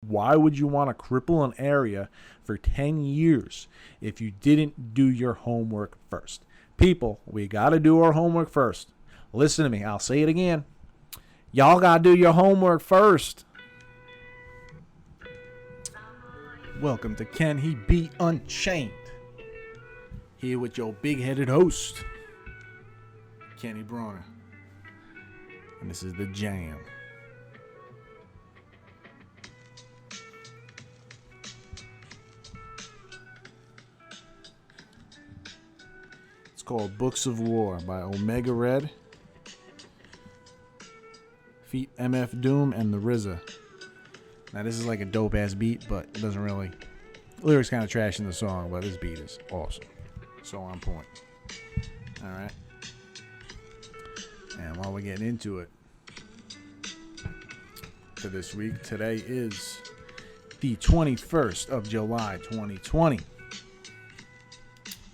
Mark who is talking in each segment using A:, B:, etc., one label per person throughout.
A: Why would you want to cripple an area for 10 years if you didn't do your homework first? People, we got to do our homework first. Listen to me. I'll say it again. Y'all got to do your homework first. Welcome to Can He Be Unchained? Here with your big-headed host, Kenny Bronner. And this is The Jam. It's called Books of War by Omega Red, feat. MF Doom, and the RZA. Now this is like a dope-ass beat, but it doesn't really... The lyrics kind of trash in the song, but this beat is awesome. So on point. Alright. And while we're getting into it, for this week, today is the 21st of July, 2020.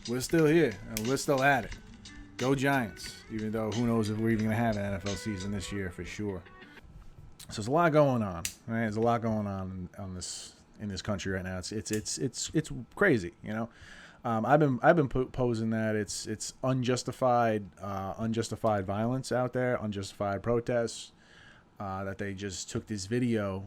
A: We're still here, and we're still at it. Go Giants, even though who knows if we're even going to have an NFL season this year for sure. So there's a lot going on, right? There's a lot going on in this country right now. It's crazy, you know. I've been posing that it's unjustified violence out there, unjustified protests. That they just took this video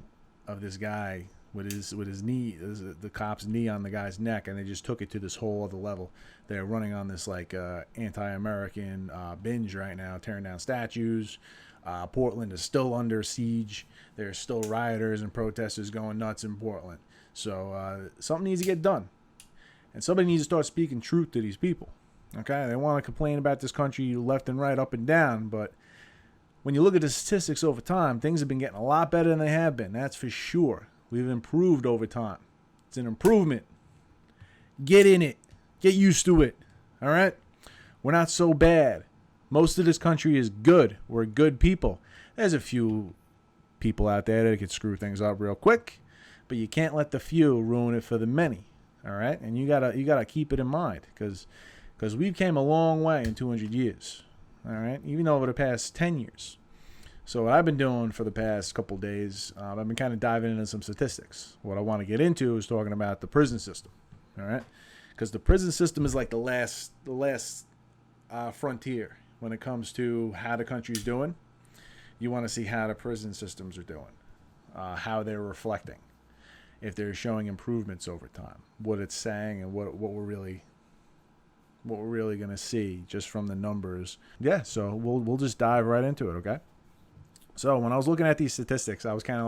A: of this guy with his knee, the cop's knee on the guy's neck, and they just took it to this whole other level. They're running on this like anti-American binge right now, tearing down statues. Portland is still under siege. There's still rioters and protesters going nuts in Portland. So something needs to get done. And somebody needs to start speaking truth to these people. Okay? They want to complain about this country left and right, up and down. But when you look at the statistics over time, things have been getting a lot better than they have been. That's for sure. We've improved over time. It's an improvement. Get in it. Get used to it. All right? We're not so bad. Most of this country is good. We're good people. There's a few people out there that could screw things up real quick, but you can't let the few ruin it for the many. All right, and you gotta keep it in mind because we've came a long way in 200 years. All right, even over the past 10 years. So what I've been doing for the past couple days, I've been kind of diving into some statistics. What I want to get into is talking about the prison system. All right, because the prison system is like the last frontier when it comes to how the country's doing. You want to see how the prison systems are doing, how they're reflecting, if they're showing improvements over time, what it's saying, and what we're really going to see just from the numbers. Yeah, so we'll just dive right into it, okay? So when I was looking at these statistics, I was kind of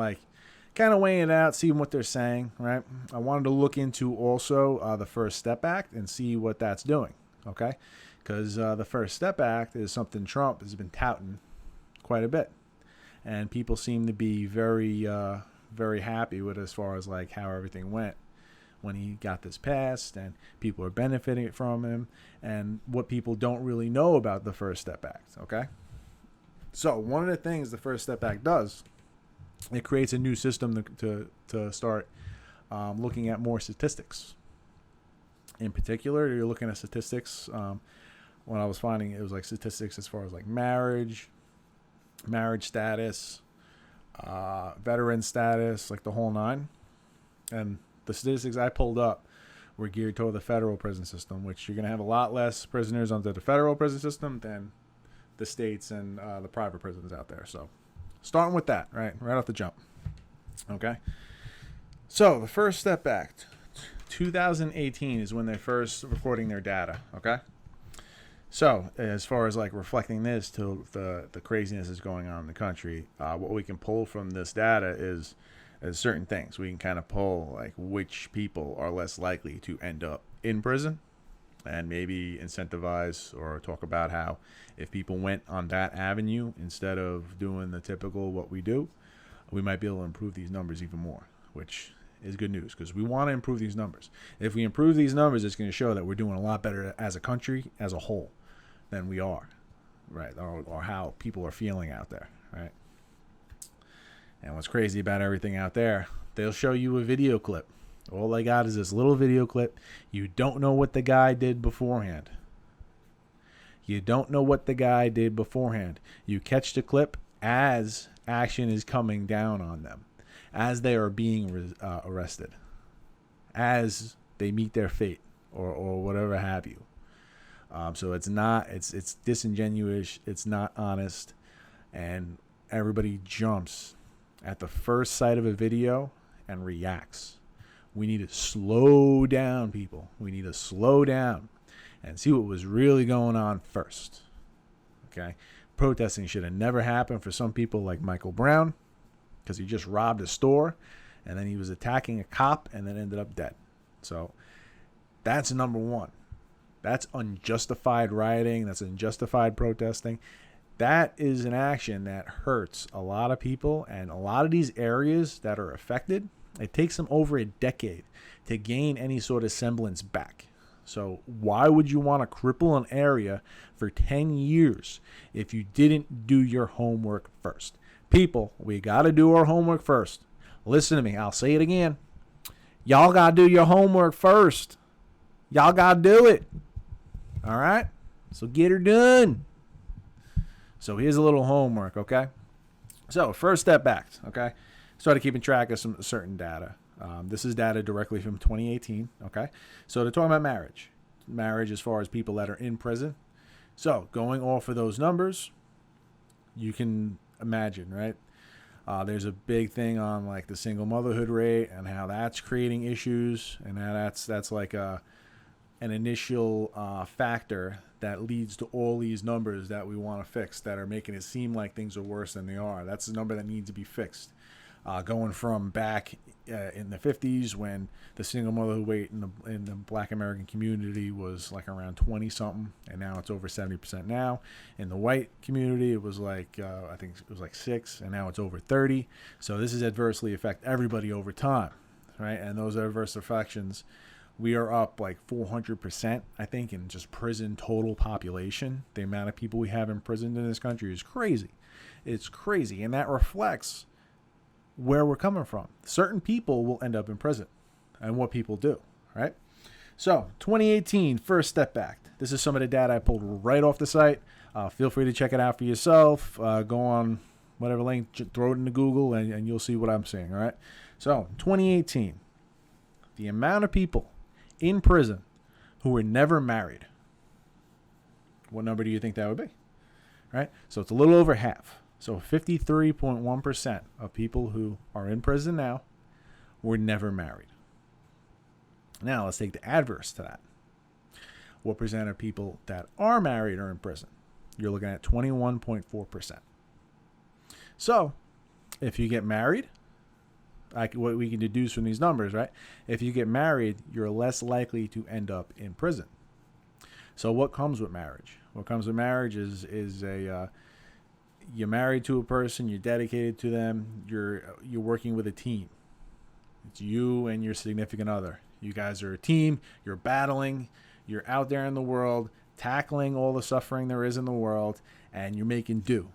A: weighing it out, seeing what they're saying, right? I wanted to look into also the First Step Act and see what that's doing, okay? Because the First Step Act is something Trump has been touting quite a bit, and people seem to be very happy with as far as like how everything went when he got this passed, and people are benefiting from him, and what people don't really know about the First Step Act, okay? So one of the things the First Step Act does, it creates a new system to start looking at more statistics. In particular, you're looking at statistics. When I was finding it was like statistics as far as like marriage status, veteran status, like the whole nine. And the statistics I pulled up were geared toward the federal prison system, which you're going to have a lot less prisoners under the federal prison system than the states and the private prisons out there. So starting with that, right off the jump. Okay. So the First Step Act, 2018 is when they're first recording their data. Okay. So as far as like reflecting this to the craziness that's going on in the country, what we can pull from this data is certain things. We can kind of pull like which people are less likely to end up in prison, and maybe incentivize or talk about how if people went on that avenue instead of doing the typical what we do, we might be able to improve these numbers even more, which is good news because we want to improve these numbers. If we improve these numbers, it's going to show that we're doing a lot better as a country as a whole than we are, right? Or how people are feeling out there, right? And what's crazy about everything out there, they'll show you a video clip. All they got is this little video clip. You don't know what the guy did beforehand. You don't know what the guy did beforehand. You catch the clip as action is coming down on them. as they are being arrested, as they meet their fate, or whatever have you. So it's disingenuous, it's not honest, and everybody jumps at the first sight of a video and reacts. We need to slow down, people. We need to slow down and see what was really going on first. Okay? Protesting should have never happened for some people like Michael Brown, because he just robbed a store and then he was attacking a cop and then ended up dead. So that's number one. That's unjustified rioting. That's unjustified protesting. That is an action that hurts a lot of people, and a lot of these areas that are affected, it takes them over a decade to gain any sort of semblance back. So why would you want to cripple an area for 10 years if you didn't do your homework first? People, we got to do our homework first. Listen to me. I'll say it again. Y'all got to do your homework first. Y'all got to do it. All right? So get her done. So here's a little homework, okay? So first step back, okay? Started keeping track of some certain data. This is data directly from 2018, okay? So they're talking about marriage. Marriage as far as people that are in prison. So going off of those numbers, you can imagine, right? There's a big thing on like the single motherhood rate and how that's creating issues, and how that's like an initial factor that leads to all these numbers that we want to fix that are making it seem like things are worse than they are. That's the number that needs to be fixed. Going from back in the 50s when the single motherhood rate in the Black American community was like around 20 something, and now it's over 70% now. In the white community, it was like I think it was like 6, and now it's over 30. So this is adversely affect everybody over time, right? And those adverse affections, we are up like 400%, I think, in just prison total population. The amount of people we have imprisoned in this country is crazy. It's crazy, and that reflects where we're coming from. Certain people will end up in prison, and what people do, right? So 2018, first step back. This is some of the data I pulled right off the site. Feel free to check it out for yourself. Go on whatever link, throw it into Google, and you'll see what I'm saying, all right? So 2018, the amount of people in prison who were never married. What number do you think that would be? Right? So it's a little over half. So 53.1% of people who are in prison now were never married. Now let's take the adverse to that. What percent of people that are married are in prison? You're looking at 21.4%. So if you get married, what we can deduce from these numbers, right? If you get married, you're less likely to end up in prison. So what comes with marriage? What comes with marriage is you're married to a person, you're dedicated to them, you're working with a team. It's you and your significant other. You guys are a team, you're battling, you're out there in the world, tackling all the suffering there is in the world, and you're making do.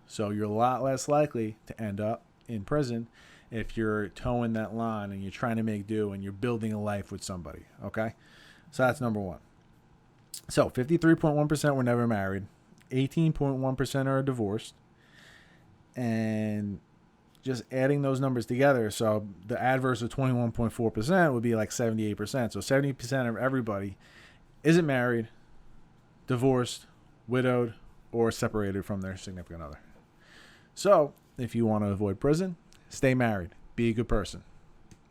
A: So you're a lot less likely to end up in prison if you're towing that line and you're trying to make do and you're building a life with somebody, okay? So that's number one. So 53.1% were never married. 18.1% are divorced. And just adding those numbers together, so the adverse of 21.4% would be like 78%. So 70% of everybody isn't married, divorced, widowed, or separated from their significant other. So if you want to avoid prison, stay married. Be a good person.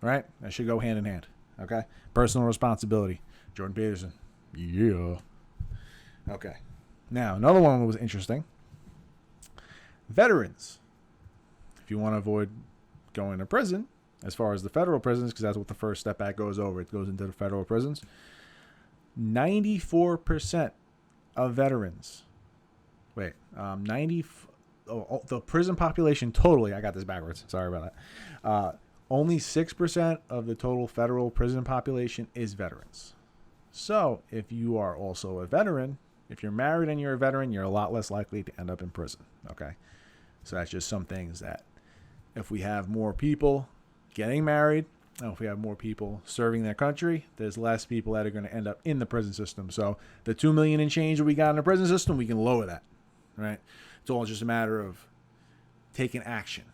A: Right? That should go hand in hand. Okay? Personal responsibility. Jordan Peterson. Yeah. Okay. Now, another one that was interesting. Veterans. If you want to avoid going to prison, as far as the federal prisons, because that's what the first step back goes over. It goes into the federal prisons. 94% of veterans. Wait. The prison population totally. I got this backwards. Sorry about that. Only 6% of the total federal prison population is veterans. So if you are also a veteran, if you're married and you're a veteran, you're a lot less likely to end up in prison. Okay. So that's just some things that if we have more people getting married, and if we have more people serving their country, there's less people that are going to end up in the prison system. So the 2 million and change that we got in the prison system, we can lower that. Right. It's all just a matter of taking action.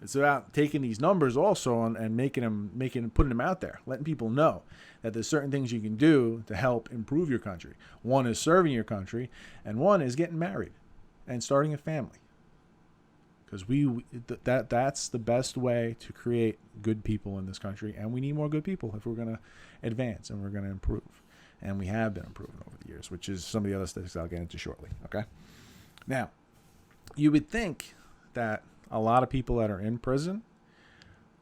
A: It's about taking these numbers also and putting them out there, letting people know that there's certain things you can do to help improve your country. One is serving your country, and one is getting married and starting a family. Because that's the best way to create good people in this country, and we need more good people if we're going to advance and we're going to improve. And we have been improving over the years, which is some of the other statistics I'll get into shortly. Okay. Now, you would think that a lot of people that are in prison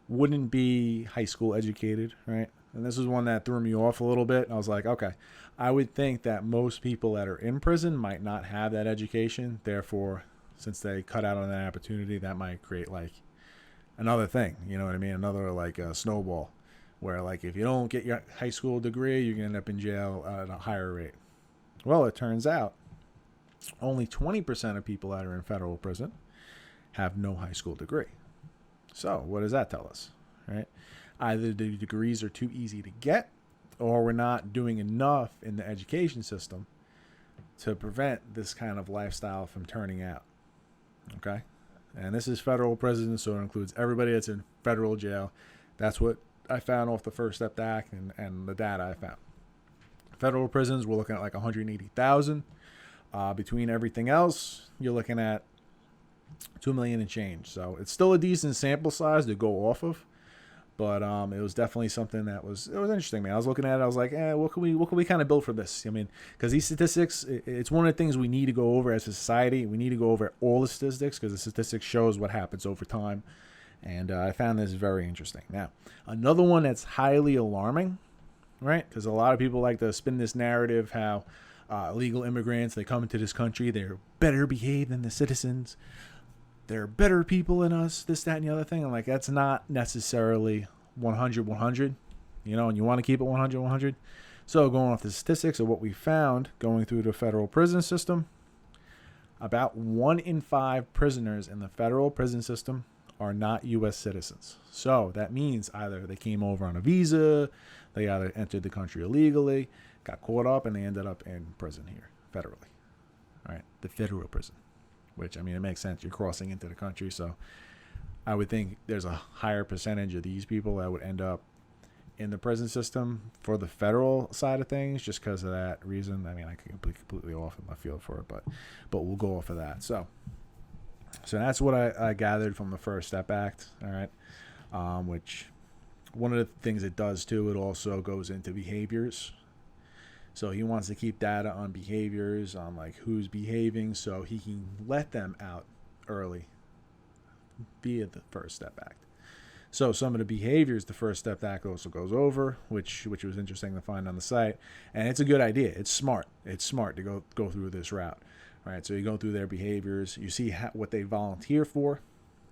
A: wouldn't be high school educated, right? And this is one that threw me off a little bit. I was like, okay, I would think that most people that are in prison might not have that education. Therefore, since they cut out on that opportunity, that might create like another thing. You know what I mean? Another like a snowball where like if you don't get your high school degree, you're going to end up in jail at a higher rate. Well, it turns out only 20% of people that are in federal prison have no high school degree. So what does that tell us, right? Either the degrees are too easy to get, or we're not doing enough in the education system to prevent this kind of lifestyle from turning out. Okay? And this is federal prison, so it includes everybody that's in federal jail. That's what I found off the First Step Act and the data I found. Federal prisons, we're looking at like 180,000. Between everything else, you're looking at 2 million and change. So it's still a decent sample size to go off of, but it was definitely something that was interesting, man. I was looking at it, I was like, what can we kind of build for this? I mean, because these statistics, it's one of the things we need to go over as a society. We need to go over all the statistics because the statistics shows what happens over time, and I found this very interesting. Now, another one that's highly alarming, right? Because a lot of people like to spin this narrative how illegal immigrants, they come into this country, they're better behaved than the citizens. They're better people than us, this, that, and the other thing. I'm like, that's not necessarily 100, you know, and you want to keep it 100. So going off the statistics of what we found going through the federal prison system, about 1 in 5 prisoners in the federal prison system are not U.S. citizens. So that means either they came over on a visa, they either entered the country illegally, got caught up, and they ended up in prison here, federally. All right, the federal prison. Which, I mean, it makes sense. You're crossing into the country, so I would think there's a higher percentage of these people that would end up in the prison system for the federal side of things, just because of that reason. I mean, I could be completely off in my field for it, but we'll go off of that. So that's what I gathered from the First Step Act. All right, which one of the things it does too, it also goes into behaviors. So he wants to keep data on behaviors, on like who's behaving, so he can let them out early via the First Step Act. So some of the behaviors the First Step Act also goes over, which was interesting to find on the site. And it's a good idea. It's smart. It's smart to go through this route. All right, so you go through their behaviors. You see what they volunteer for.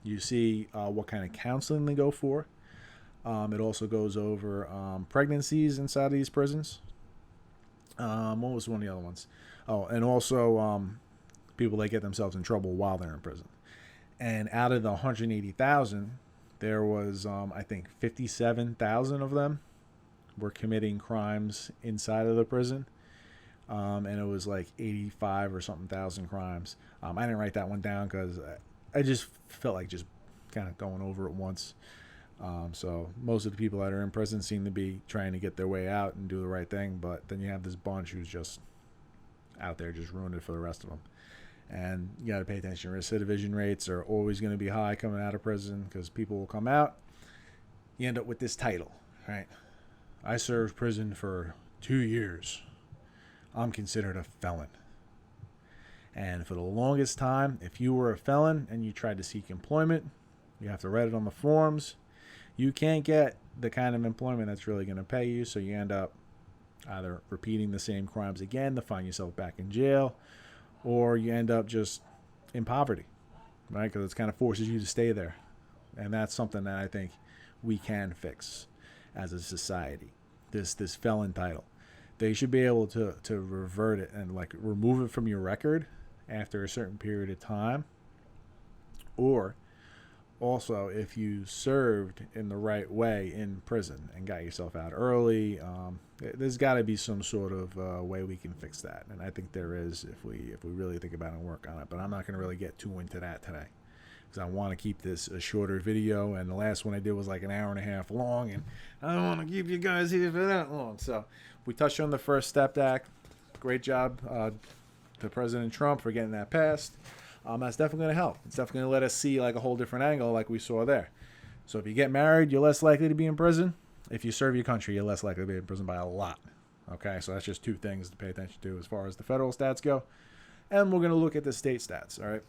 A: You see what kind of counseling they go for. It also goes over pregnancies inside these prisons. What was one of the other ones? Oh, and also people that get themselves in trouble while they're in prison. And out of the 180,000, there was, I think, 57,000 of them were committing crimes inside of the prison. And it was like 85 or something thousand crimes. I didn't write that one down because I just felt like just kind of going over it once. So most of the people that are in prison seem to be trying to get their way out and do the right thing, but then you have this bunch who's just out there just ruined it for the rest of them. And you got to pay attention. Recidivism rates are always going to be high coming out of prison because people will come out. You end up with this title, right? I served prison for 2 years. I'm considered a felon. And for the longest time, if you were a felon and you tried to seek employment, you have to write it on the forms. You can't get the kind of employment that's really going to pay you, so you end up either repeating the same crimes again to find yourself back in jail, or you end up just in poverty, right? Because it kind of forces you to stay there. And that's something that I think we can fix as a society, this felon title. They should be able to revert it and like remove it from your record after a certain period of time, or also, if you served in the right way in prison and got yourself out early, there's got to be some sort of way we can fix that. And I think there is if we really think about it and work on it. But I'm not going to really get too into that today. because I want to keep this a shorter video. And the last one I did was like an hour and a half long, and I don't want to keep you guys here for that long. So we touched on the First Step Act. Great job to President Trump for getting that passed. That's definitely going to help. It's definitely going to let us see like a whole different angle like we saw there. So if you get married, you're less likely to be in prison. If you serve your country, you're less likely to be in prison by a lot. Okay, so that's just two things to pay attention to as far as the federal stats go. And we're going to look at the state stats, all right?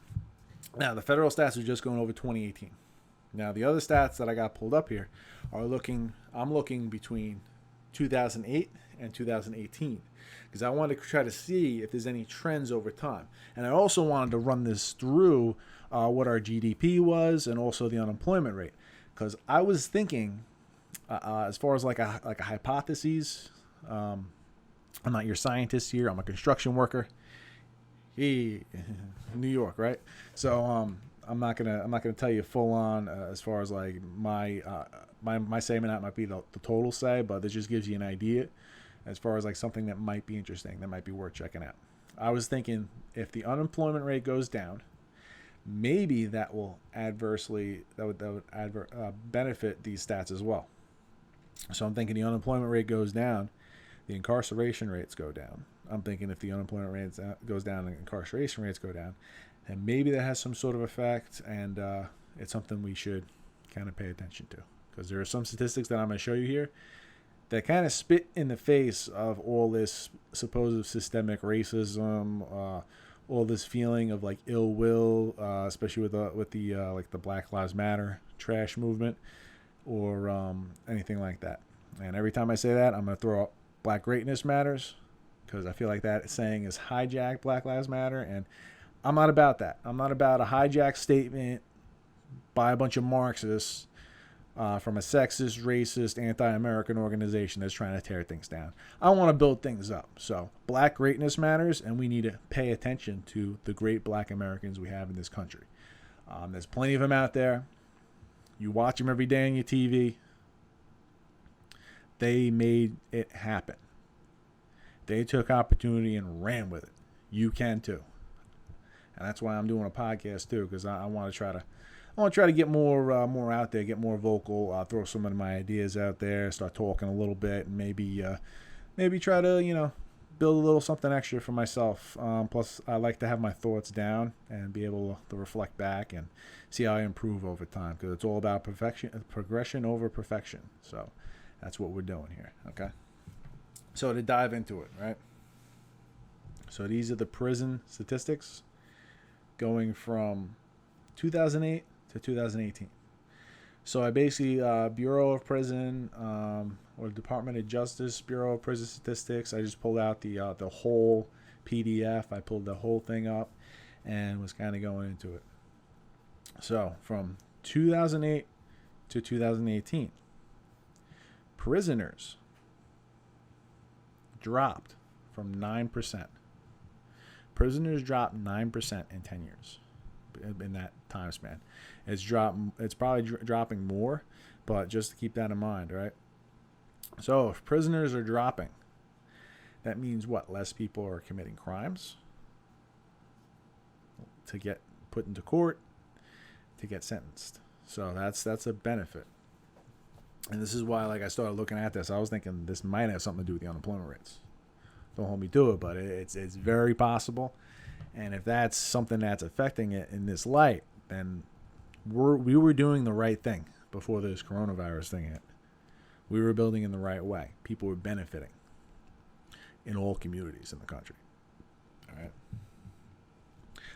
A: Now, the federal stats are just going over 2018. Now, the other stats that I got pulled up here are I'm looking between 2008 and 2018 because I wanted to try to see if there's any trends over time. And I also wanted to run this through what our GDP was and also the unemployment rate, because I was thinking as far as like a hypothesis. I'm not your scientist here. I'm a construction worker. New York, right? So I'm not gonna tell you full on as far as like my statement might be the total say, but this just gives you an idea as far as like something that might be interesting, that might be worth checking out. I was thinking if the unemployment rate goes down, maybe that would benefit these stats as well. So I'm thinking the unemployment rate goes down, the incarceration rates go down. I'm thinking if the unemployment rate goes down and incarceration rates go down, and maybe that has some sort of effect, and it's something we should kind of pay attention to, because there are some statistics that I'm going to show you here that kind of spit in the face of all this supposed systemic racism, all this feeling of like ill will, especially with the like the Black Lives Matter trash movement or anything like that. And every time I say that, I'm going to throw up Black Greatness Matters, because I feel like that saying is hijacked Black Lives Matter, and I'm not about that. I'm not about a hijacked statement by a bunch of Marxists from a sexist, racist, anti-American organization that's trying to tear things down. I want to build things up. So Black Greatness Matters, and we need to pay attention to the great Black Americans we have in this country. There's plenty of them out there. You watch them every day on your TV. They made it happen. They took opportunity and ran with it. You can too. And that's why I'm doing a podcast too, because I want to try to get more out there, get more vocal, throw some of my ideas out there, start talking a little bit, and maybe try to build a little something extra for myself. Plus, I like to have my thoughts down and be able to reflect back and see how I improve over time, because it's all about progression over perfection. So that's what we're doing here. Okay. So to dive into it, right? So these are the prison statistics going from 2008 to 2018. So I basically, Bureau of Prison or Department of Justice Bureau of Prison Statistics, I just pulled out the whole PDF. I pulled the whole thing up and was kind of going into it. So from 2008 to 2018, prisoners dropped from 9%. Prisoners dropped 9% in 10 years in that time span. It's probably dropping more, but just to keep that in mind, right? So if prisoners are dropping, that means what? Less people are committing crimes to get put into court, to get sentenced. So that's a benefit. And this is why, like, I started looking at this. I was thinking this might have something to do with the unemployment rates. Don't hold me to it, but it's very possible. And if that's something that's affecting it in this light, then we were doing the right thing before this coronavirus thing hit. We were building in the right way. People were benefiting in all communities in the country. All right.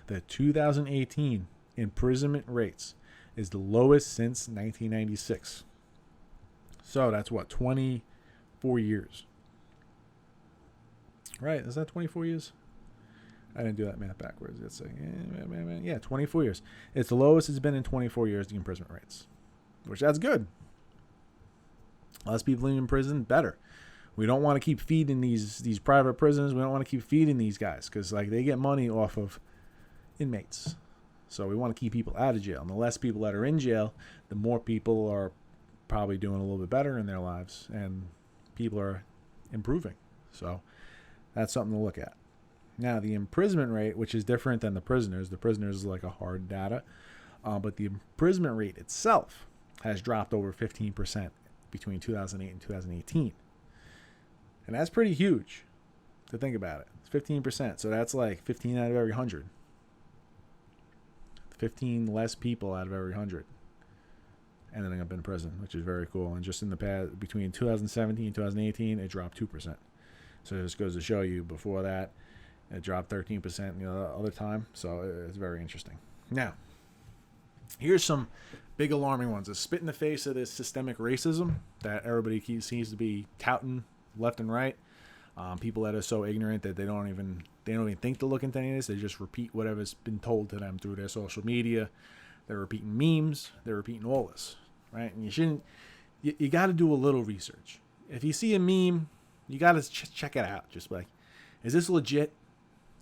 A: The 2018 imprisonment rates is the lowest since 1996. So that's what, 24 years. Right, is that 24 years? I didn't do that math backwards. It's like, yeah, 24 years. It's the lowest it's been in 24 years, the imprisonment rates, which that's good. Less people in prison, better. We don't want to keep feeding these private prisons. We don't want to keep feeding these guys because like they get money off of inmates. So we want to keep people out of jail. And the less people that are in jail, the more people are probably doing a little bit better in their lives and people are improving. So that's something to look at. Now, the imprisonment rate, which is different than the prisoners is like a hard data. But the imprisonment rate itself has dropped over 15% between 2008 and 2018. And that's pretty huge to think about it. It's 15%. So that's like 15 out of every 100. 15 less people out of every 100 ending up in prison, which is very cool. And just in the past, between 2017 and 2018, it dropped 2%. So it just goes to show you, before that, it dropped 13% the other time. So it's very interesting. Now, here's some big alarming ones. A spit in the face of this systemic racism that everybody seems to be touting left and right. People that are so ignorant that they don't even think to look into any of this. They just repeat whatever's been told to them through their social media. They're repeating memes. They're repeating all this, right? And you shouldn't. You got to do a little research. If you see a meme, you got to check it out. Just like, is this legit?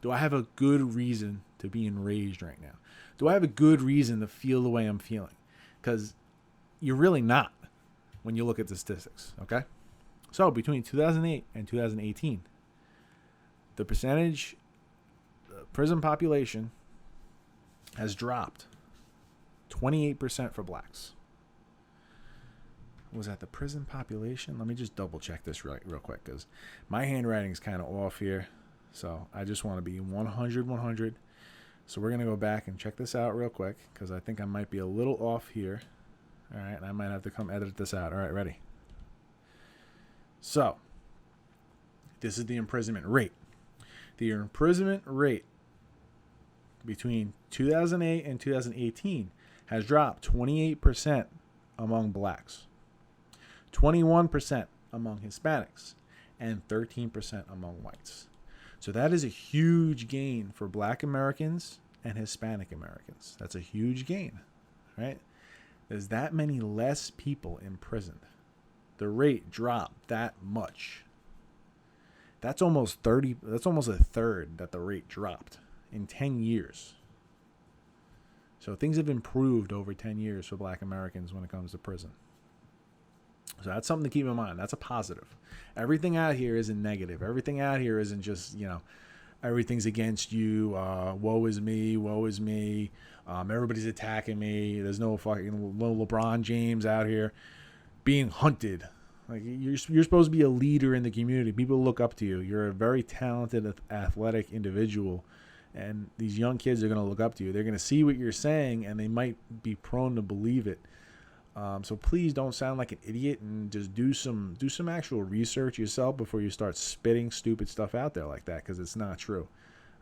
A: Do I have a good reason to be enraged right now? Do I have a good reason to feel the way I'm feeling? Because you're really not when you look at the statistics, okay? So between 2008 and 2018, the percentage prison population has dropped 28% for blacks. Was that the prison population? Let me just double check this real quick, because my handwriting is kind of off here. So I just want to be 100. So we're going to go back and check this out real quick, because I think I might be a little off here. All right, and I might have to come edit this out. All right, ready? So this is the imprisonment rate. The imprisonment rate between 2008 and 2018 has dropped 28% among blacks, 21% among Hispanics, and 13% among whites. So that is a huge gain for Black Americans and Hispanic Americans. That's a huge gain, right? There's that many less people imprisoned. The rate dropped that much. That's almost a third that the rate dropped in 10 years. So things have improved over 10 years for Black Americans when it comes to prison. So that's something to keep in mind. That's a positive. Everything out here isn't negative. Everything out here isn't just, everything's against you. Woe is me. Woe is me. Everybody's attacking me. There's no fucking LeBron James out here being hunted. Like, you're supposed to be a leader in the community. People look up to you. You're a very talented, athletic individual, and these young kids are going to look up to you. They're going to see what you're saying, and they might be prone to believe it. So please don't sound like an idiot, and just do some actual research yourself before you start spitting stupid stuff out there like that, because it's not true.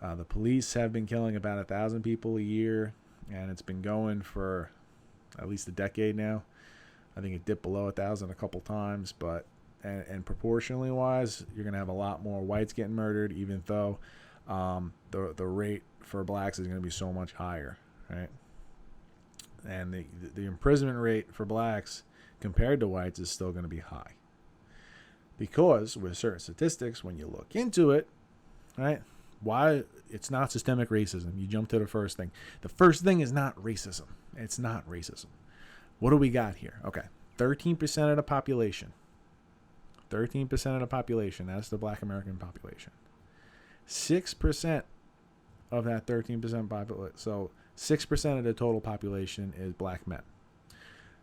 A: The police have been killing about 1,000 people a year, and it's been going for at least a decade now. I think it dipped below 1,000 a couple times, but and proportionally wise, you're gonna have a lot more whites getting murdered, even though the rate for blacks is gonna be so much higher, right? And the imprisonment rate for blacks compared to whites is still gonna be high, because with certain statistics, when you look into it, right? Why it's not systemic racism? You jump to the first thing. The first thing is not racism. It's not racism. What do we got here? Okay, 13% of the population. 13% of the population. That's the Black American population. 6% of that 13% population. So 6% of the total population is black men.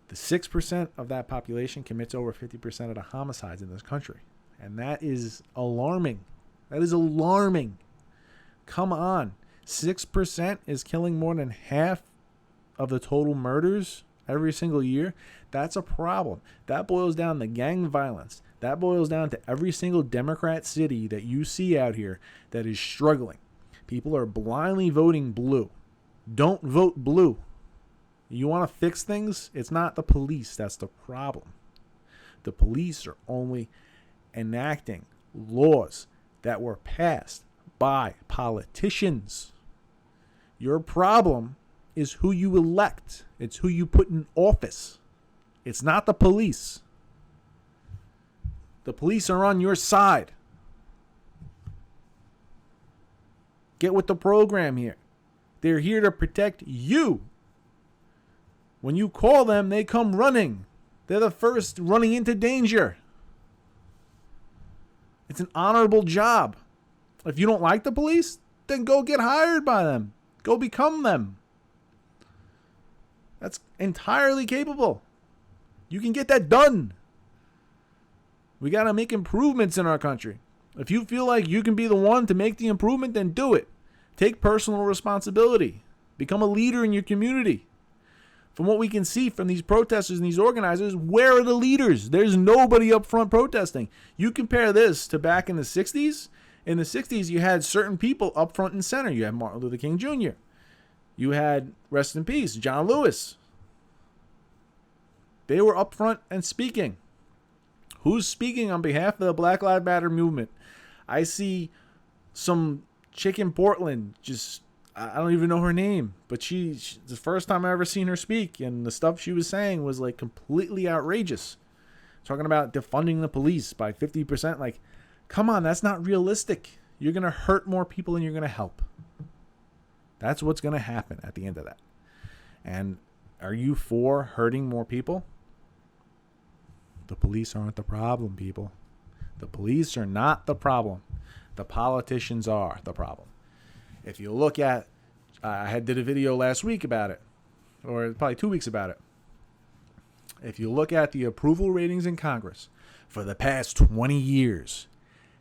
A: The 6% of that population commits over 50% of the homicides in this country. And that is alarming. That is alarming. Come on. 6% is killing more than half of the total murders every single year. That's a problem. That boils down to gang violence. That boils down to every single Democrat city that you see out here that is struggling. People are blindly voting blue. Don't vote blue. You want to fix things? It's not the police that's the problem. The police are only enacting laws that were passed by politicians. Your problem is who you elect. It's who you put in office. It's not the police. The police are on your side. Get with the program here. They're here to protect you. When you call them, they come running. They're the first running into danger. It's an honorable job. If you don't like the police, then go get hired by them. Go become them. That's entirely capable. You can get that done. We got to make improvements in our country. If you feel like you can be the one to make the improvement, then do it. Take personal responsibility. Become a leader in your community. From what we can see from these protesters and these organizers, where are the leaders? There's nobody up front protesting. You compare this to back in the 60s. In the 60s, you had certain people up front and center. You had Martin Luther King Jr. You had, rest in peace, John Lewis. They were up front and speaking. Who's speaking on behalf of the Black Lives Matter movement? I see some chick in Portland, I don't even know her name, but she the first time I ever seen her speak, and the stuff she was saying was like completely outrageous. Talking about defunding the police by 50%. Like, come on, that's not realistic. You're going to hurt more people than you're going to help. That's what's going to happen at the end of that. And are you for hurting more people? The police aren't the problem, people. The police are not the problem. The politicians are the problem. If you look at, I did a video last week about it, or probably 2 weeks about it. If you look at the approval ratings in Congress for the past 20 years,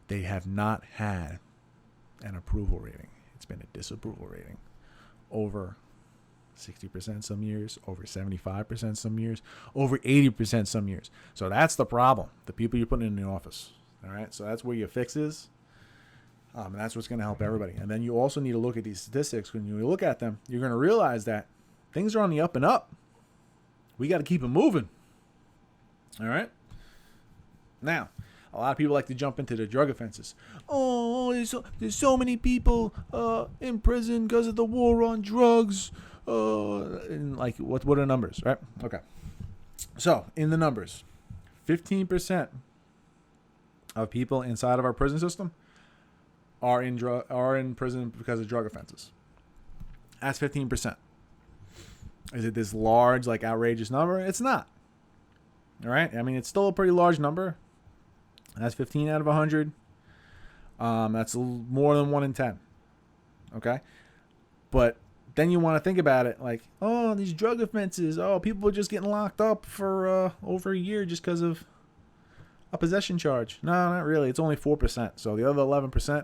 A: they have not had an approval rating. It's been a disapproval rating. Over 60% some years, over 75% some years, over 80% some years. So that's the problem. The people you're putting in the office. All right. So that's where your fix is. And that's what's going to help everybody. And then you also need to look at these statistics. When you look at them, you're going to realize that things are on the up and up. We got to keep it moving. All right. Now, a lot of people like to jump into the drug offenses. Oh, there's so many people in prison because of the war on drugs. And like, what are the numbers, right? Okay. So, in the numbers, 15% of people inside of our prison system are in prison because of drug offenses. That's 15%. Is it this large, like, outrageous number? It's not. All right? I mean, it's still a pretty large number. That's 15 out of 100. That's more than 1 in 10. Okay? But then you want to think about it like, oh, these drug offenses. Oh, people are just getting locked up for over a year just because of a possession charge. No, not really. It's only 4%. So the other 11%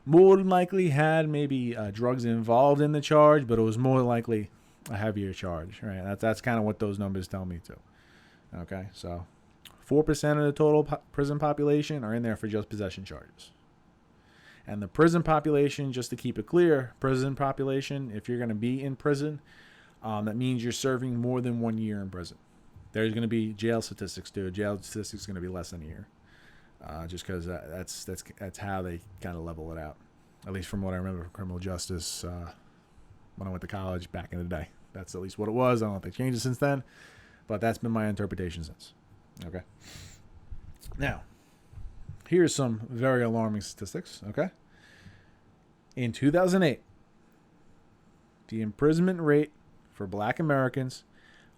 A: more than likely had maybe drugs involved in the charge, but it was more likely a heavier charge. Right? That's kind of what those numbers tell me too. Okay, so 4% of the total prison population are in there for just possession charges. And the prison population, just to keep it clear, prison population, if you're going to be in prison, that means you're serving more than 1 year in prison. There's going to be jail statistics too. Jail statistics is going to be less than a year, just because that's how they kind of level it out. At least from what I remember from criminal justice when I went to college back in the day. That's at least what it was. I don't know if they changed it since then, but that's been my interpretation since. Okay. Now, here's some very alarming statistics. Okay. In 2008, the imprisonment rate for Black Americans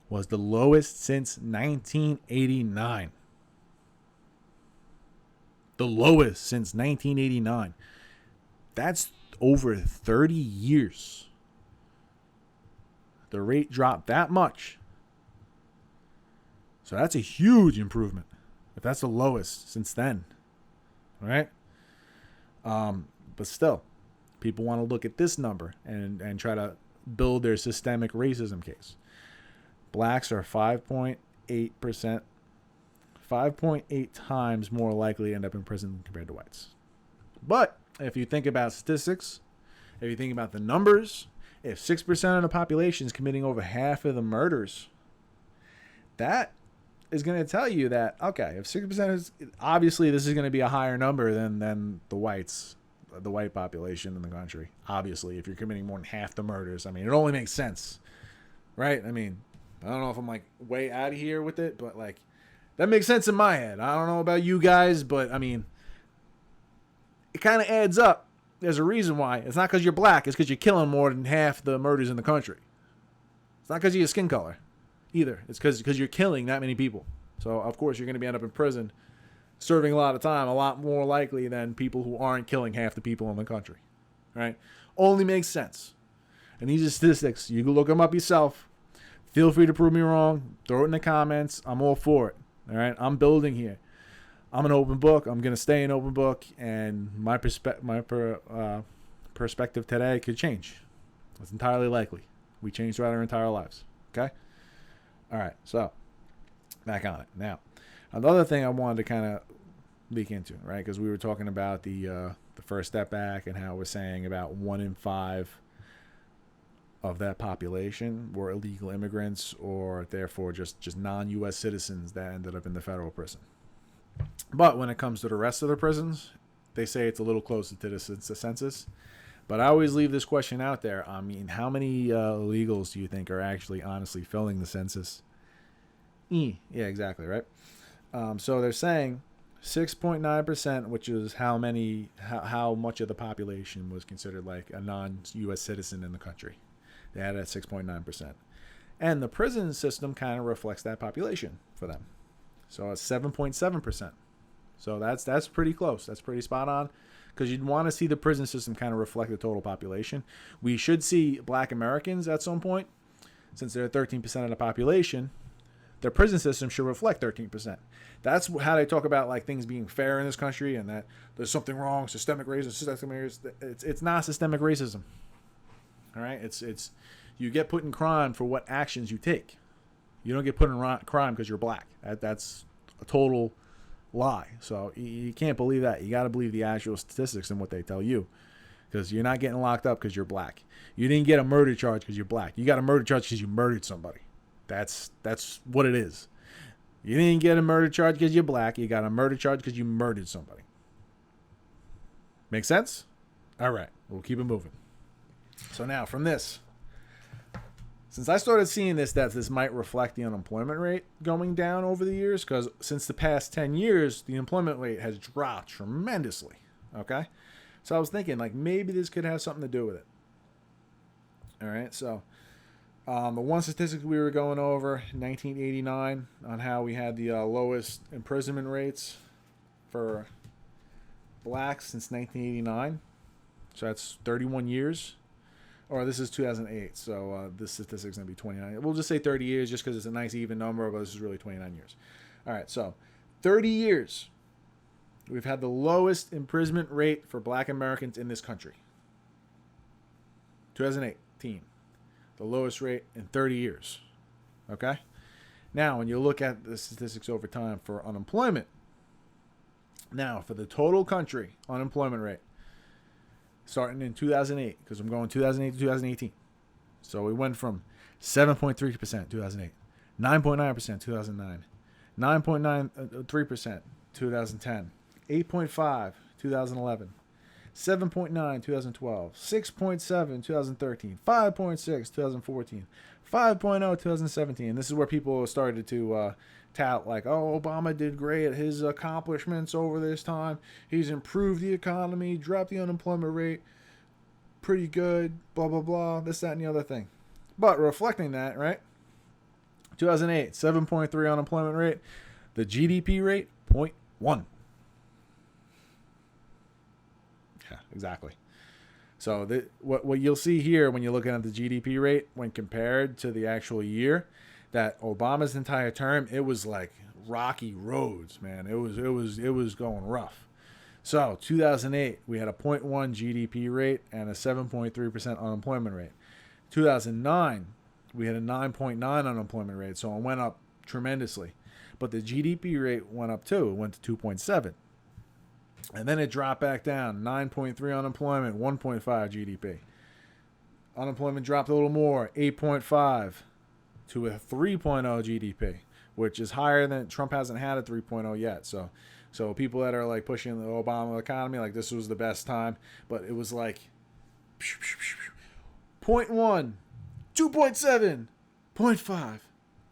A: was the lowest since 1989. The lowest since 1989. That's over 30 years. The rate dropped that much. So that's a huge improvement. If that's the lowest since then. All right? But still, people want to look at this number and try to build their systemic racism case. Blacks are 5.8%, 5.8 times more likely to end up in prison compared to whites. But if you think about statistics, if you think about the numbers, if 6% of the population is committing over half of the murders, that is going to tell you that, okay, if 6% is, obviously this is going to be a higher number than the whites, the white population in the country. Obviously, if you're committing more than half the murders, I mean, it only makes sense, right? I mean, I don't know if I'm like way out of here with it, but like that makes sense in my head. I don't know about you guys, but I mean, it kind of adds up. There's a reason why. It's not because you're black. It's because you're killing more than half the murders in the country. It's not because of your skin color either. It's because you're killing that many people. So, of course, you're going to be end up in prison serving a lot of time, a lot more likely than people who aren't killing half the people in the country. Right? Only makes sense. And these are statistics. You can look them up yourself. Feel free to prove me wrong. Throw it in the comments. I'm all for it. All right, I'm building here. I'm an open book. I'm gonna stay an open book, and my perspective today could change. It's entirely likely. We change throughout our entire lives. Okay. All right. So back on it now. Another thing I wanted to kind of leak into, right? Because we were talking about the First Step Back and how it was saying about 1 in 5 of that population were illegal immigrants, or therefore just non-U.S. citizens that ended up in the federal prison. But when it comes to the rest of the prisons, they say it's a little closer to the census. But I always leave this question out there. I mean, how many illegals do you think are actually honestly filling the census? Yeah, exactly, right? So they're saying 6.9%, which is how much of the population was considered like a non-U.S. citizen in the country. They had it at 6.9%. And the prison system kind of reflects that population for them. So it's 7.7%. So that's pretty close. That's pretty spot on, because you'd want to see the prison system kind of reflect the total population. We should see Black Americans at some point, since they're 13% of the population. Their prison system should reflect 13%. That's how they talk about like things being fair in this country and that there's something wrong, systemic racism. It's not systemic racism. All right, it's you get put in crime for what actions you take. You don't get put in crime because you're black. That's a total lie. So you can't believe that. You got to believe the actual statistics and what they tell you, because you're not getting locked up because you're black. You didn't get a murder charge because you're black. You got a murder charge because you murdered somebody. That's what it is. You didn't get a murder charge because you're black. You got a murder charge because you murdered somebody. Make sense? All right. We'll keep it moving. So now from this, since I started seeing that this might reflect the unemployment rate going down over the years, because since the past 10 years, the employment rate has dropped tremendously. Okay? So I was thinking, like, maybe this could have something to do with it. All right? So the one statistic we were going over, 1989, on how we had the lowest imprisonment rates for blacks since 1989. So that's 31 years. Or this is 2008, so this statistic's going to be 29. We'll just say 30 years just because it's a nice even number, but this is really 29 years. All right, so 30 years, we've had the lowest imprisonment rate for Black Americans in this country. 2018, the lowest rate in 30 years. Okay? Now, when you look at the statistics over time for unemployment, now for the total country unemployment rate, starting in 2008, because I'm going 2008 to 2018. So we went from 7.3% 2008, 9.9% 2009, 9.93% 2010, 8.5% 2011, 7.9% 2012, 6.7% 2013, 5.6% 2014, 5.0% 2017. This is where people started to tout like, oh, Obama did great at his accomplishments over this time. He's improved the economy, dropped the unemployment rate, pretty good, blah, blah, blah, this, that, and the other thing. But reflecting that, right? 2008, 7.3 unemployment rate. The GDP rate, 0.1. Yeah, exactly. So what you'll see here when you're looking at the GDP rate when compared to the actual year, that Obama's entire term, it was like rocky roads, man. It was going rough. So 2008, we had a 0.1 GDP rate and a 7.3% unemployment rate. 2009, we had a 9.9 unemployment rate, so it went up tremendously. But the GDP rate went up too. It went to 2.7. And then it dropped back down, 9.3 unemployment, 1.5 GDP. Unemployment dropped a little more, 8.5 to a 3.0 GDP, which is higher than Trump hasn't had a 3.0 yet. So people that are like pushing the Obama economy, like this was the best time, but it was like 0.1, 2.7, 0.5,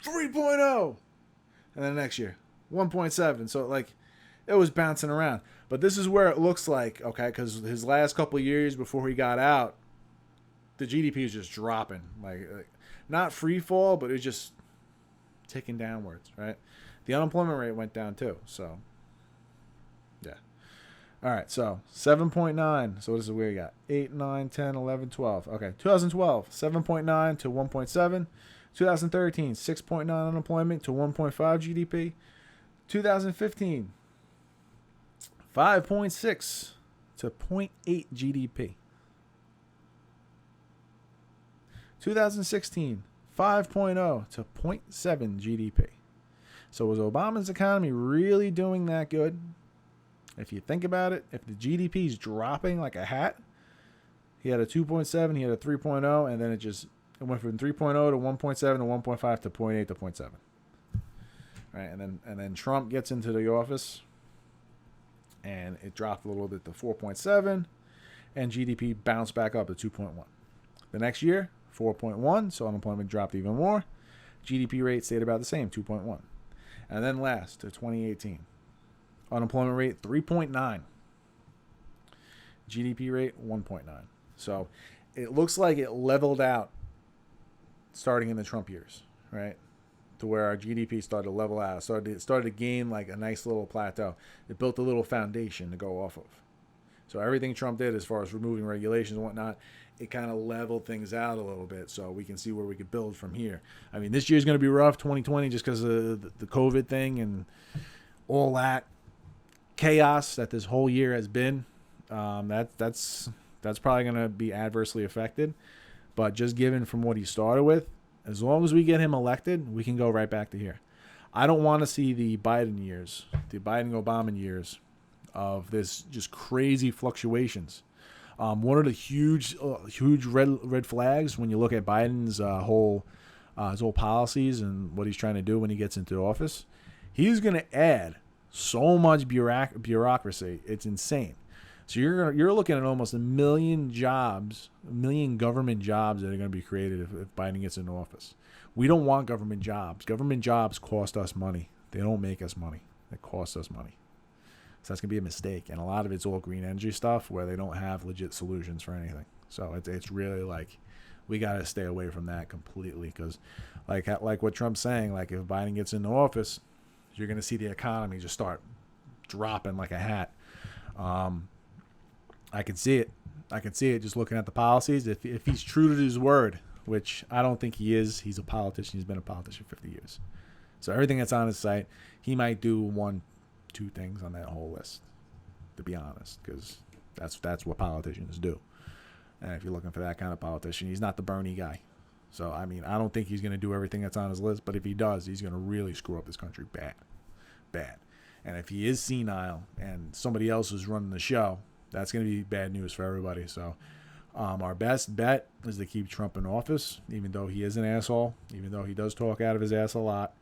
A: 3.0, and then next year 1.7. So like it was bouncing around. But this is where it looks like, okay, because his last couple of years before he got out, the GDP is just dropping, like not free fall, but it's just ticking downwards, right? The unemployment rate went down too, so yeah. All right, so 7.9. So what is it we got? 8, 9, 10, 11, 12. Okay, 2012, 7.9 to 1.7. 2013, 6.9 unemployment to 1.5 GDP. 2015, 5.6 to 0.8 GDP. 2016, 5.0 to 0.7 GDP. So was Obama's economy really doing that good? If you think about it, if the GDP is dropping like a hat, he had a 2.7, he had a 3.0, and then it went from 3.0 to 1.7 to 1.5 to 0.8 to 0.7. Right, and then Trump gets into the office, and it dropped a little bit to 4.7, and GDP bounced back up to 2.1. The next year, 4.1, so unemployment dropped even more. GDP rate stayed about the same, 2.1. And then last to 2018, unemployment rate 3.9, GDP rate 1.9. So it looks like it leveled out starting in the Trump years, right? To where our GDP started to level out. It started to gain like a nice little plateau. It built a little foundation to go off of. So everything Trump did as far as removing regulations and whatnot, it kind of leveled things out a little bit so we can see where we could build from here. I mean, this year's going to be rough, 2020, just because of the COVID thing and all that chaos that this whole year has been. That's probably going to be adversely affected. But just given from what he started with, as long as we get him elected, we can go right back to here. I don't want to see the Biden years, the Biden-Obama years of this just crazy fluctuations. One of the huge red flags when you look at Biden's his whole policies and what he's trying to do when he gets into office, he's going to add so much bureaucracy. It's insane. So you're looking at almost 1 million jobs, 1 million government jobs that are going to be created if Biden gets into office. We don't want government jobs. Government jobs cost us money. They don't make us money. They cost us money. So that's going to be a mistake. And a lot of it's all green energy stuff where they don't have legit solutions for anything. So it's really like we got to stay away from that completely because like what Trump's saying, like if Biden gets into office, you're going to see the economy just start dropping like a hat. I can see it. I can see it just looking at the policies. If he's true to his word, which I don't think he is, he's a politician. He's been a politician for 50 years. So everything that's on his site, he might do 1-2 things on that whole list, to be honest, because that's what politicians do. And if you're looking for that kind of politician, he's not the Bernie guy. So, I mean, I don't think he's going to do everything that's on his list, but if he does, he's going to really screw up this country bad. And if he is senile and somebody else is running the show, that's going to be bad news for everybody. So our best bet is to keep Trump in office, even though he is an asshole, even though he does talk out of his ass a lot.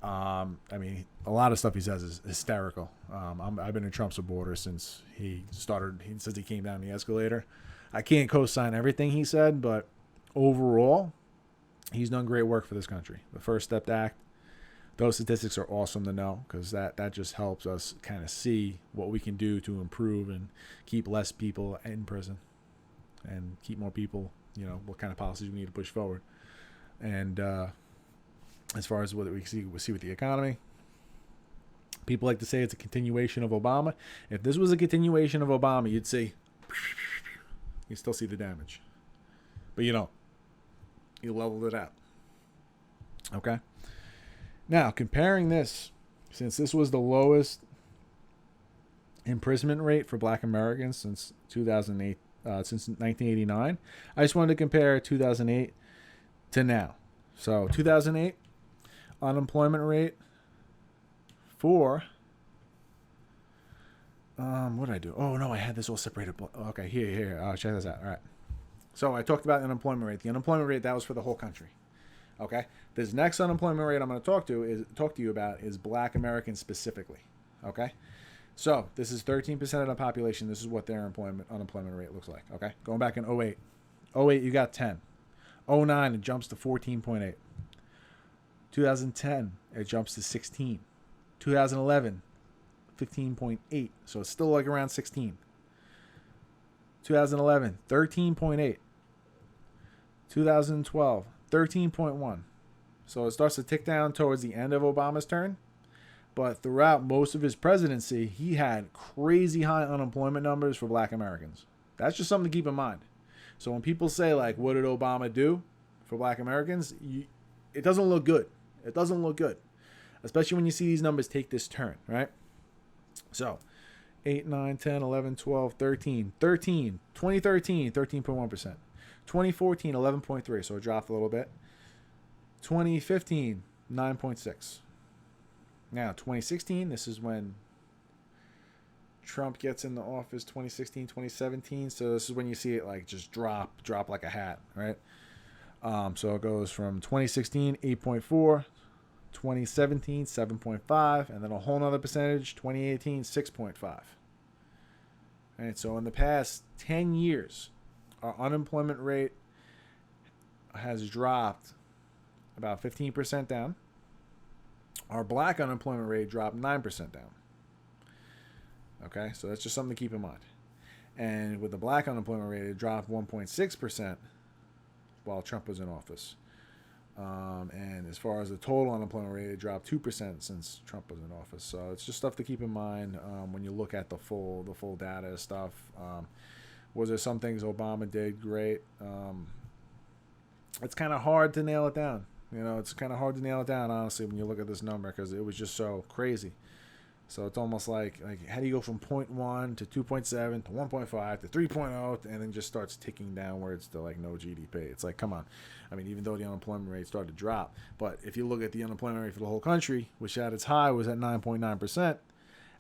A: I mean, a lot of stuff he says is hysterical. I've been a Trump supporter since since he came down the escalator. I can't co-sign everything he said, but overall, he's done great work for this country. The First Step Act, those statistics are awesome to know because that just helps us kind of see what we can do to improve and keep less people in prison and keep more people, what kind of policies we need to push forward. And as far as what we see with the economy, people like to say it's a continuation of Obama. If this was a continuation of Obama, you'd still see the damage. But you don't. You leveled it out. Okay? Now, comparing this, since this was the lowest imprisonment rate for Black Americans since 2008, since 1989, I just wanted to compare 2008 to now. So 2008 unemployment rate for what did I do? Oh no, I had this all separated. Okay, here. Check this out. All right. So I talked about the unemployment rate. The unemployment rate that was for the whole country. Okay. This next unemployment rate I'm going to talk to you about is Black Americans specifically. Okay. So this is 13% of the population. This is what their unemployment rate looks like. Okay. Going back in 08. 08, you got 10. 09, it jumps to 14.8. 2010, it jumps to 16. 2011, 15.8. So it's still like around 16. 2011, 13.8. 2012, 13.1. So it starts to tick down towards the end of Obama's term. But throughout most of his presidency, he had crazy high unemployment numbers for Black Americans. That's just something to keep in mind. So when people say, like, what did Obama do for Black Americans? it doesn't look good. It doesn't look good, especially when you see these numbers take this turn, right? So 8, 9, 10, 11, 12, 13, 2013, 13.1%. 2014, 11.3, so it dropped a little bit. 2015, 9.6. Now, 2016, this is when Trump gets in the office, 2016, 2017. So this is when you see it like just drop like a hat, right? So it goes from 2016, 8.4, 2017, 7.5, and then a whole nother percentage, 2018, 6.5. Right, so in the past 10 years, our unemployment rate has dropped about 15% down. Our black unemployment rate dropped 9% down. Okay, so that's just something to keep in mind. And with the black unemployment rate, it dropped 1.6% while Trump was in office. And as far as the total unemployment rate, it dropped 2% since Trump was in office. So it's just stuff to keep in mind when you look at the full data stuff. Was there some things Obama did great? It's kind of hard to nail it down. You know, it's kind of hard to nail it down, honestly, when you look at this number because it was just so crazy. So it's almost like how do you go from 0.1 to 2.7 to 1.5 to 3.0 and then just starts ticking downwards to like no GDP? It's like, come on. I mean, even though the unemployment rate started to drop, but if you look at the unemployment rate for the whole country, which at its high was at 9.9%,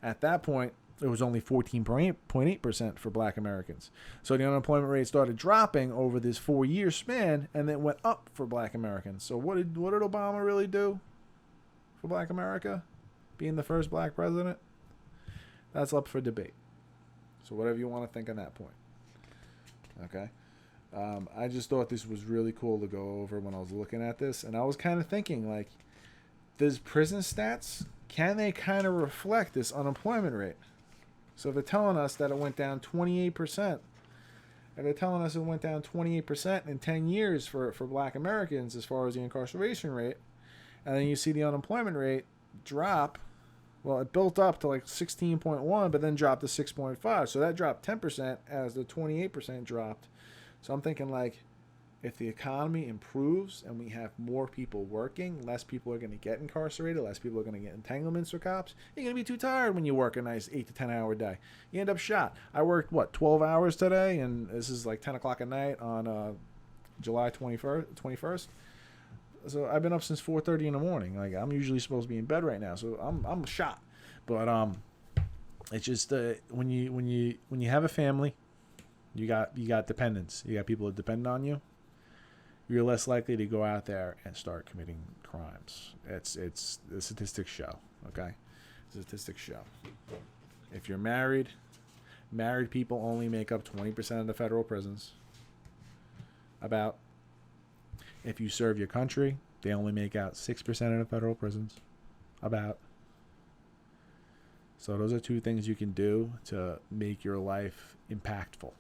A: at that point, it was only 14.8% for black Americans. So the unemployment rate started dropping over this 4-year span and then went up for black Americans. So what did Obama really do for black America? Being the first black president? That's up for debate. So whatever you want to think on that point. Okay? I just thought this was really cool to go over when I was looking at this. And I was kind of thinking, like, does prison stats, can they kind of reflect this unemployment rate? So if they're telling us that it went down 28%, if they're telling us it went down 28% in 10 years for black Americans as far as the incarceration rate, and then you see the unemployment rate drop, well, it built up to like 16.1, but then dropped to 6.5. So that dropped 10% as the 28% dropped. So I'm thinking, like, if the economy improves and we have more people working, less people are going to get incarcerated, less people are going to get entanglements with cops. You're going to be too tired when you work a nice 8 to 10 hour day. You end up shot. I worked, 12 hours today, and this is like 10 o'clock at night on July 21st. So I've been up since 4:30 in the morning. Like, I'm usually supposed to be in bed right now, so I'm shot. But it's just when you have a family, you got dependents. You got people that depend on you. You're less likely to go out there and start committing crimes. It's the statistics show. Okay, the statistics show. If you're married people only make up 20% of the federal prisons. About. If you serve your country, they only make out 6% of the federal prisons. About. So those are two things you can do to make your life impactful.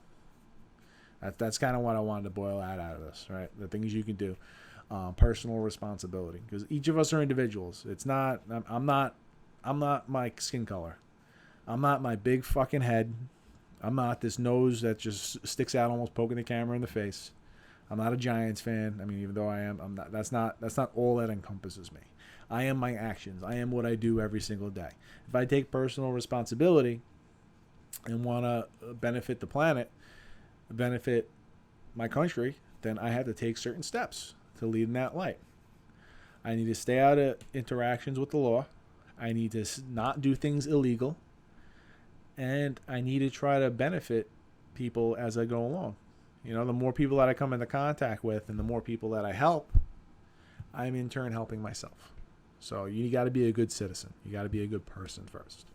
A: That's kind of what I wanted to boil out of this, right? The things you can do. Personal responsibility. Because each of us are individuals. It's not, I'm not my skin color. I'm not my big fucking head. I'm not this nose that just sticks out almost poking the camera in the face. I'm not a Giants fan. I mean, even though I am, I'm not. That's not all that encompasses me. I am my actions. I am what I do every single day. If I take personal responsibility and want to benefit the planet, benefit my country, then I have to take certain steps to lead in that light. I need to stay out of interactions with the law. I need to not do things illegal. And I need to try to benefit people as I go along. You know, the more people that I come into contact with and the more people that I help, I'm in turn helping myself. So you got to be a good citizen. You got to be a good person first.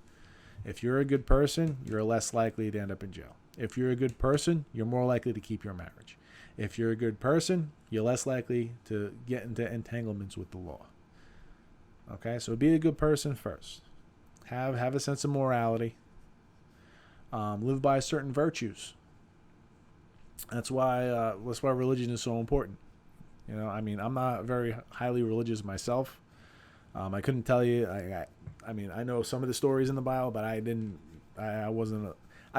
A: If you're a good person, you're less likely to end up in jail. If you're a good person, you're more likely to keep your marriage. If you're a good person, you're less likely to get into entanglements with the law. Okay, so be a good person first. Have a sense of morality. Live by certain virtues. That's why religion is so important. You know, I mean, I'm not very highly religious myself. I couldn't tell you. I mean, I know some of the stories in the Bible, but I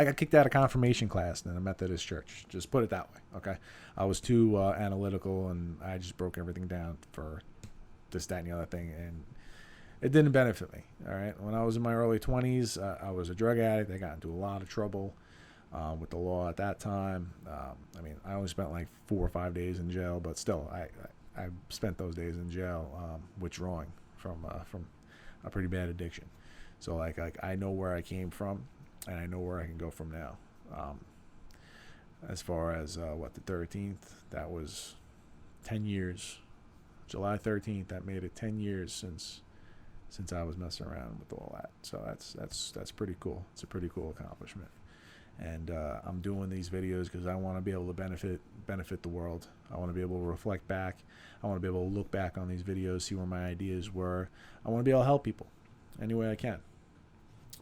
A: got kicked out of confirmation class in a Methodist church. Just put it that way, okay? I was too analytical, and I just broke everything down for this, that, and the other thing, and it didn't benefit me. All right, when I was in my early 20s, I was a drug addict. I got into a lot of trouble with the law at that time. I mean, I only spent like 4 or 5 days in jail, but still, I spent those days in jail withdrawing from a pretty bad addiction. So like I know where I came from, and I know where I can go from now. As far as the 13th, that was 10 years. July 13th, that made it 10 years since I was messing around with all that. So that's pretty cool. It's a pretty cool accomplishment. And I'm doing these videos because I want to be able to benefit the world. I want to be able to reflect back. I want to be able to look back on these videos, see where my ideas were. I want to be able to help people any way I can.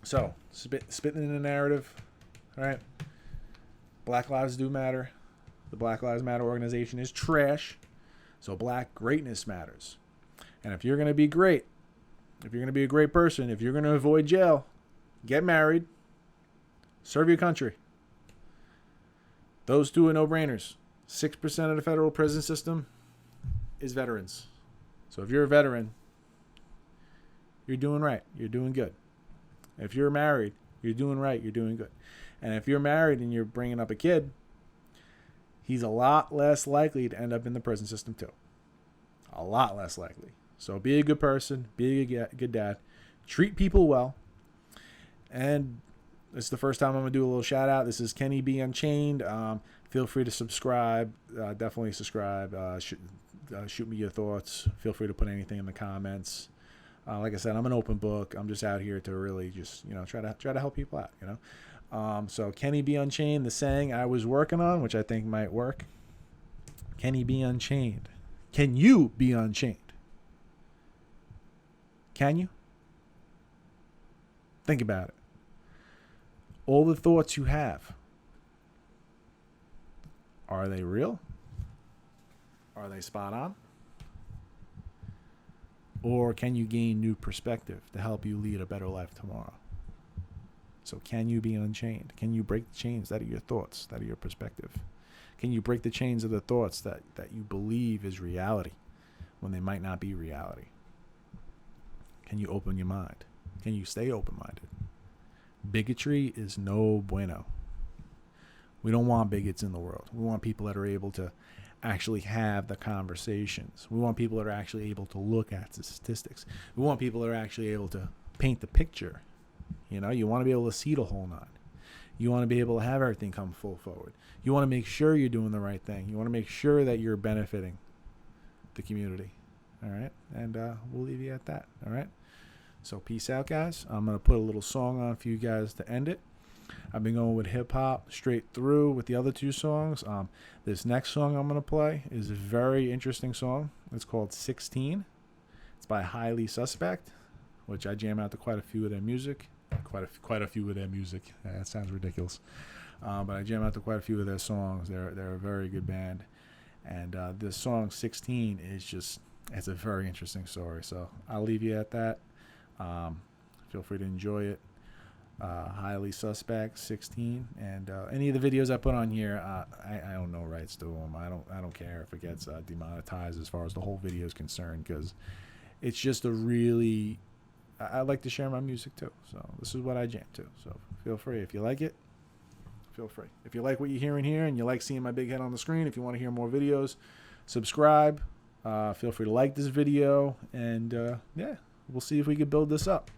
A: So, spitting in the narrative, all right? Black lives do matter. The Black Lives Matter organization is trash. So black greatness matters. And if you're going to be great, if you're going to be a great person, if you're going to avoid jail, get married, serve your country. Those two are no-brainers. 6% of the federal prison system is veterans. So if you're a veteran, you're doing right. You're doing good. If you're married, you're doing right. You're doing good. And if you're married and you're bringing up a kid, he's a lot less likely to end up in the prison system too. A lot less likely. So be a good person. Be a good dad. Treat people well. And this is the first time I'm going to do a little shout out. This is Kenny B Unchained. Feel free to subscribe. Definitely subscribe. Shoot me your thoughts. Feel free to put anything in the comments. Like I said, I'm an open book. I'm just out here to really just, try to help people out, So Kenny B Unchained, the saying I was working on, which I think might work. Kenny B Unchained. Can you be unchained? Can you? Think about it. All the thoughts you have, are they real? Are they spot on? Or can you gain new perspective to help you lead a better life tomorrow? So can you be unchained? Can you break the chains that are your thoughts, that are your perspective? Can you break the chains of the thoughts that you believe is reality when they might not be reality? Can you open your mind? Can you stay open-minded? Bigotry is no bueno. We don't want bigots in the world. We want people that are able to actually have the conversations. We want people that are actually able to look at the statistics. We want people that are actually able to paint the picture. You want to be able to see the whole nine. You want to be able to have everything come full forward. You want to make sure you're doing the right thing. You want to make sure that you're benefiting the community. All right? And we'll leave you at that. All right? So peace out, guys. I'm going to put a little song on for you guys to end it. I've been going with hip-hop straight through with the other two songs. This next song I'm going to play is a very interesting song. It's called 16. It's by Highly Suspect, which I jam out to quite a few of their music. Quite a few of their music. That sounds ridiculous. But I jam out to quite a few of their songs. They're a very good band. And this song, 16, it's a very interesting story. So I'll leave you at that. Feel free to enjoy it. Highly Suspect, 16, and any of the videos I put on here, I own no rights to them. I don't care if it gets demonetized as far as the whole video is concerned, because it's just I like to share my music too. So this is what I jam to. So feel free if you like it. Feel free. If you like what you're hearing here and you like seeing my big head on the screen, if you want to hear more videos, subscribe. Feel free to like this video, and we'll see if we can build this up.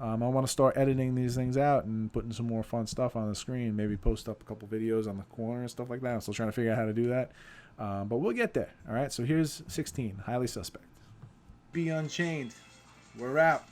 A: I want to start editing these things out and putting some more fun stuff on the screen. Maybe post up a couple videos on the corner and stuff like that. I'm still trying to figure out how to do that. But we'll get there. All right. So here's 16, Highly Suspect. Be Unchained. We're out.